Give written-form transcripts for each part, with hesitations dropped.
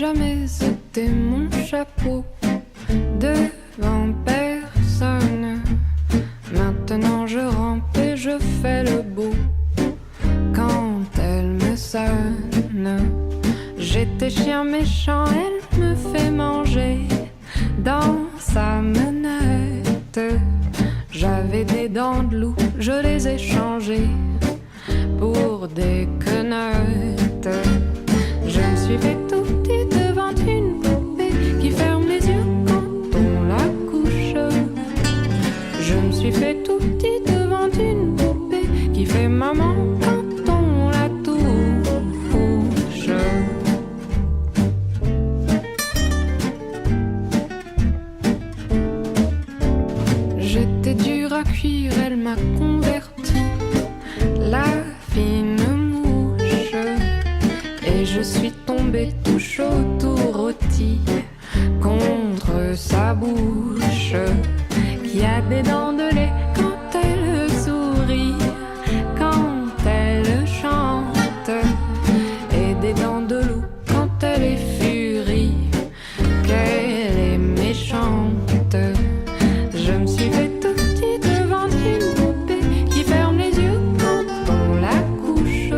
jamais ôté mon chapeau devant personne. Maintenant je rampe et je fais le beau quand elle me sonne. J'étais chien méchant, elle me fait manger dans sa menette. J'avais des dents de loup, je les ai changées pour des quenottes. Je me suis fait tout petit devant une poupée qui ferme les yeux quand on la couche. Je me suis fait tout petit devant une poupée qui fait maman quand on la touche. J'étais dur à cuire, elle m'a converti, la fine mouche. Et je suis tombé tout chaud, tout rôti contre sa bouche, qui a des dents de lait quand elle sourit, quand elle chante, et des dents de loup quand elle est furie, qu'elle est méchante. Je me suis fait tout petit devant une poupée qui ferme les yeux quand on la couche.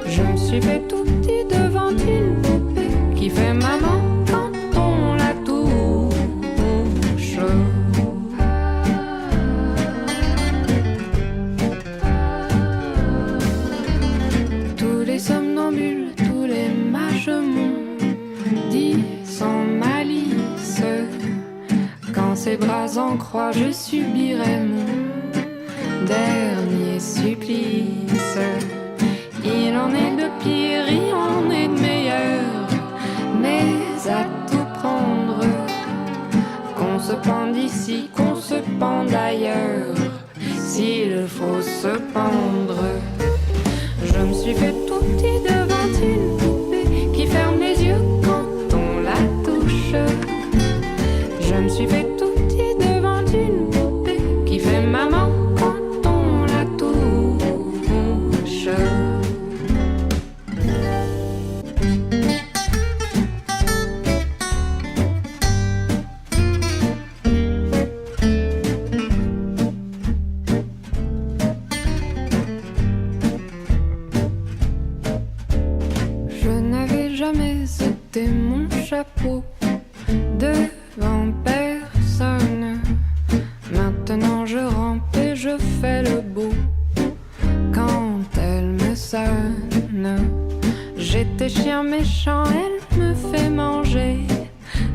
Je me suis fait tout petit devant une poupée qui fait maman quand on la touche. Tous les somnambules, tous les mages m'ont dit sans malice, quand ses bras en croix je subirai mon dernier supplice. Il en est de pire, il en est de meilleur, mais à tout prendre, qu'on se pende ici, qu'on se pende ailleurs, s'il faut se pendre. Je me suis fait tout petit devant une poupée qui ferme les yeux quand on la touche. Je me suis fait tout petit devant une poupée qui fait maman quand on la touche. Je n'avais jamais ôté mon chapeau devant personne. Maintenant je rampe et je fais le beau quand elle me sonne. J'étais chien méchant, elle me fait manger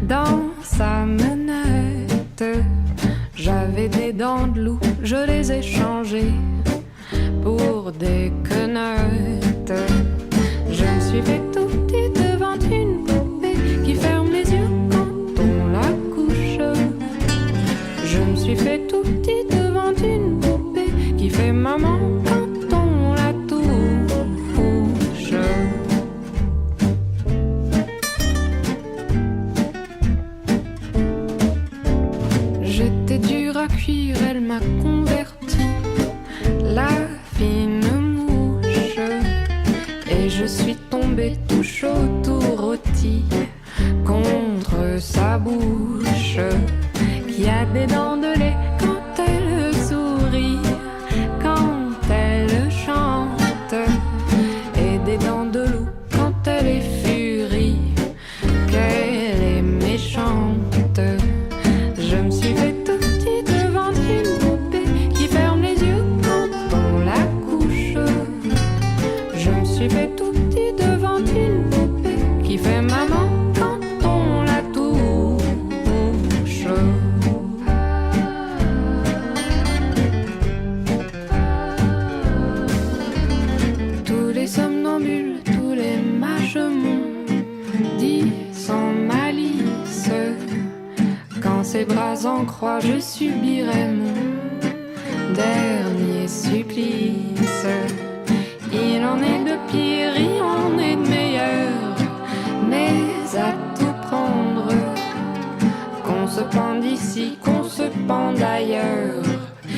dans sa menette. J'avais des dents de loup, je les ai changées pour des quenottes. Je me suis fait tout petit devant une poupée qui ferme les yeux quand on la couche. Je me suis fait tout petit devant une poupée qui fait maman quand on la touche. J'étais dur à cuire, elle m'a converti, la fine mouche. Et je suis tombé tout chaud, tout rôti contre sa bouche, qui a des dents de lait quand elle sourit, quand elle chante, et des dents de loup quand elle est furie, qu'elle est méchante. Je me suis fait tout petit devant une poupée qui ferme les yeux quand on la couche. Je me suis fait tout petit devant une poupée qui fait maman quand on la touche. Tous les somnambules, tous les mages m'ont dit sans malice, quand ses bras en croix je subirai mon dernier supplice. Il en est de pire, il en est de meilleur, mais à tout prendre, qu'on se pende ici, qu'on se pende ailleurs,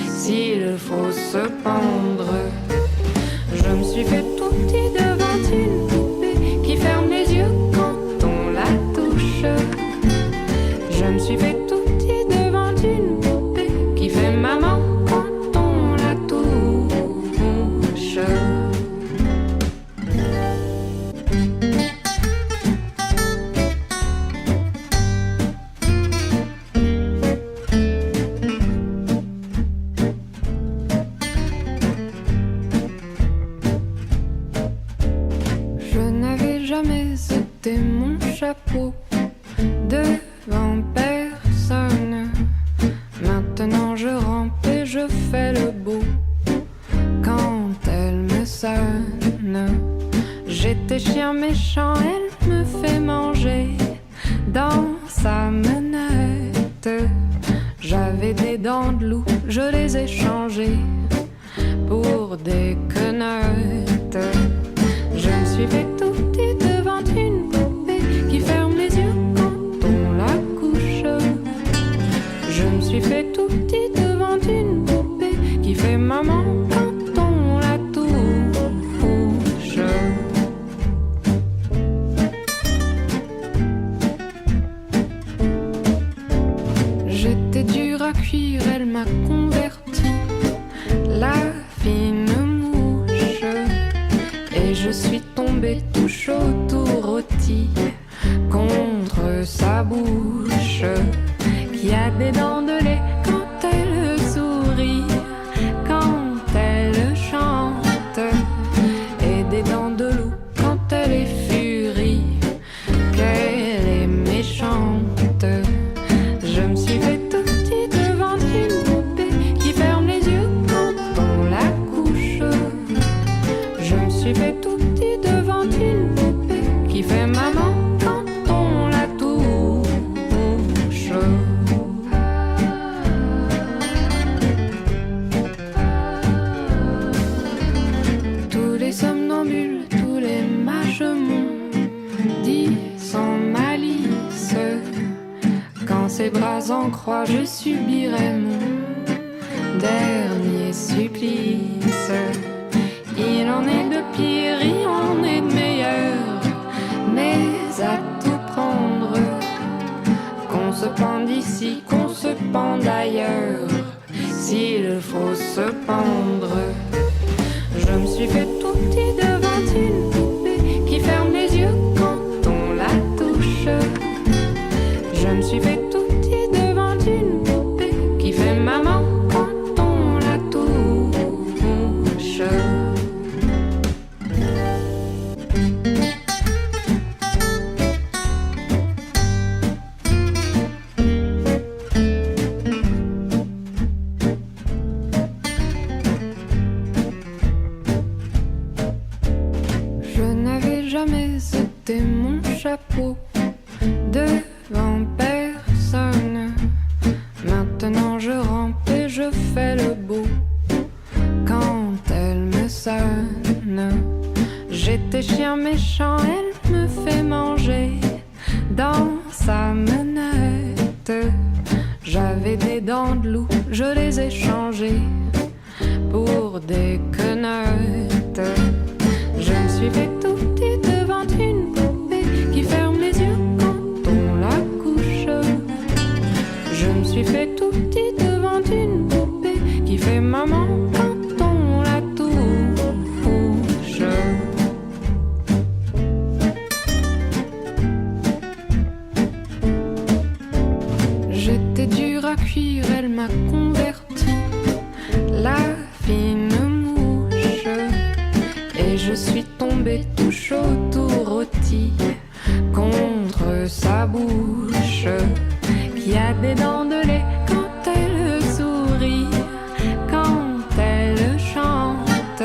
s'il faut se pendre. Je me suis fait tout petit devant une poupée qui ferme les yeux quand jeter mon chapeau devant personne. Maintenant je rampe et je fais le beau quand elle me sonne. J'étais chien méchant, elle me fait manger dans sa menette. J'avais des dents de loup, je les ai changées pour des quenottes. Je me suis fait tout petit devant une poupée qui ferme les yeux quand on la couche. Je me suis fait tout petit devant une poupée qui fait maman quand on la touche. J'étais dur à cuire, elle m'a converti, la fine mouche. Et je suis tombé tout chaud, tout rôti contre sa bouche, qui a des dents de lait quand elle sourit, quand elle chante, et des dents de loup quand elle est furie, qu'elle est méchante. Je me suis fait tout petit devant une poupée qui ferme les yeux quand on la couche. Je me suis fait tout petit devant une poupée qui fait maman quand on la touche. Tous les somnambules, tous les mages m'ont dit sans malice, quand ses bras en croix, je subirai mon dernier supplice. Il en est de pire, il en est de meilleur, mais à tout prendre, qu'on se pende ici, qu'on se pende ailleurs, s'il faut se pendre. Je me suis fait tout petit devant une poupée qui ferme les yeux quand on la touche. Je me suis fait tout petit devant une poupée qui fait maman quand on la touche. Je n'avais jamais ôté mon chapeau devant personne. Maintenant je rampe et je fais le beau quand elle me sonne. J'étais chien méchant, elle me fait manger dans sa menette. J'avais des dents de loup, je les ai changées pour des quenottes. Je me suis fait tout petit devant une poupée qui ferme les yeux quand on la couche. Je me suis fait tout petit devant une poupée qui fait maman quand on la touche. J'étais dur à cuire, elle m'a converti, la fine mouche. Et je suis tombé tout chaud, tout rôti contre sa bouche, qui a des dents de lait quand elle sourit, quand elle chante,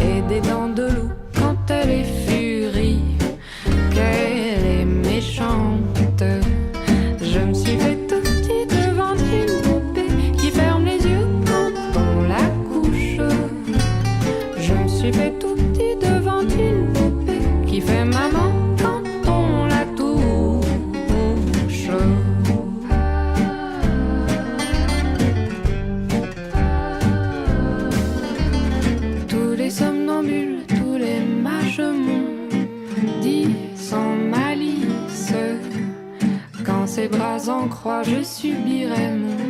et des dents de loup quand elle est furie, qu'elle est méchante. Je me suis fait tout petit devant une poupée qui ferme les yeux quand on la couche. Je me suis fait tout petit devant une poupée qui fait maman quand on la touche. Tous les somnambules, tous les mages m'ont dit sans malice, quand ses bras en croix, je subirai mon